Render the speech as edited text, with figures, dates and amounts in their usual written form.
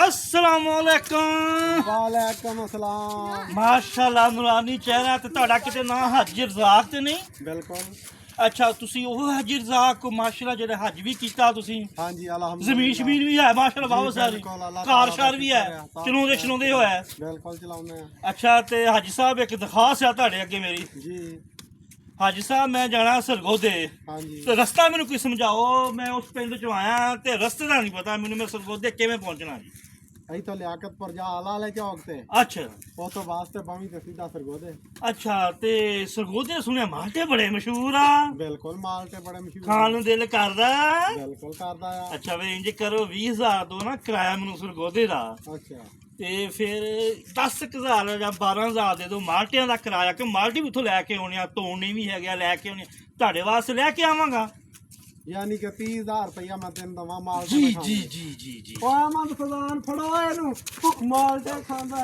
अस्सलामुअलैकुम। वालेकुम अस्सलाम। माशाअल्लाह नूरानी चेहरा ते ਤੁਹਾਡਾ ਕਿਤੇ ਨਾ ਹਾਜੀ ਰਜ਼ਾਕ ਤੇ ਨਹੀਂ? बिल्कुल। ਅੱਛਾ ਤੁਸੀਂ ਉਹ ਹਾਜੀ ਰਜ਼ਾਕ ਕੋ ਮਾਸ਼ਾਅੱਲਾ ਜਿਹੜੇ ਹੱਜ ਵੀ ਕੀਤਾ ਤੁਸੀਂ। हाँ जी अल्हम्दुलिल्लाह। ਜ਼ਮੀਨ ਸ਼ਮੀਨ ਵੀ ਹੈ ਮਾਸ਼ਾਅੱਲਾ ਬਹੁਤ ਸਾਰੀ, ਬਿਲਕੁਲ, ਅੱਲਾਹ ਕਾਰ ਤਾਲਾ ਸ਼ਾਰ ਦਾ ਵੀ ਸ਼ੁਕਰ ਹੈ, ਹੈ। ਚਲਾਉਂਦੇ ਹੋਇਆ। बिल्कुल चलाउने हैं। ਅੱਛਾ ਤੇ ਹਾਜੀ ਸਾਹਿਬ ਇੱਕ ਦਰਖਾਸਤ ਹੈ ਤੁਹਾਡੇ ਅੱਗੇ ਮੇਰੀ। जी ਹਾਜੀ ਸਾਹਿਬ ਮੈਂ ਜਾਣਾ ਸਰਗੋਧੇ हाँ जी। ਤੇ ਰਸਤਾ ਮੈਨੂੰ ਕੋਈ ਸਮਝਾਓ। ਮੈਂ ਉਸ ਪਿੰਡ ਚੋਂ ਆਇਆ ਤੇ ਰਸਤੇ ਦਾ ਨਹੀਂ ਪਤਾ ਮੈਨੂੰ, ਮੈਂ ਸਰਗੋਧੇ ਕਿਵੇਂ ਪਹੁੰਚਣਾ ਜੀ? अही तो लियाकतपुर जा लाले चौक ते ਅੱਛਾ वो तो वास्ते बमी ते सीधा सरगोदे। ਅੱਛਾ ਤੇ ਸਰਗੋਧੇ ਸੁਣਿਆ ਮਾਲਟੇ ਬੜੇ ਮਸ਼ਹੂਰ ਆ, बिल्कुल माल्टे बड़े मशहूर ਖਾਣ ਨੂੰ ਦਿਲ ਕਰਦਾ। बिल्कुल करदा है। ਅੱਛਾ ਵੇ ਇੰਜ ਕਰੋ 20,000 ਦੋ ਨਾ ਕਿਰਾਇਆ ਮੈਨੂੰ ਸਰਗੋਧੇ ਦਾ, अच्छा ਤੇ ਫਿਰ 10,000 ਜਾਂ 12,000 ਦੇ ਦੋ ਮਾਲਟਿਆਂ ਦਾ ਕਿਰਾਇਆ, ਕਿ ਮਾਲਟੀ ਵੀ ਉੱਥੋਂ ਲੈ ਕੇ ਆਉਣੀ ਆ, ਤੋੜਨੀ ਵੀ ਹੈਗਾ, ਲੈ ਕੇ ਆਉਣੀ ਤੁਹਾਡੇ ਵਾਸਤੇ ਲੈ ਕੇ ਆਵਾਂਗਾ। यानी कि 30,000 रुपया मैं तेन दवा माल्टे ਜੀ दा ਜੀ खांदा। ਜੀ ਜੀ ਜੀ ओए अहमद फजान फड़ो एनू माल्टे खांदा।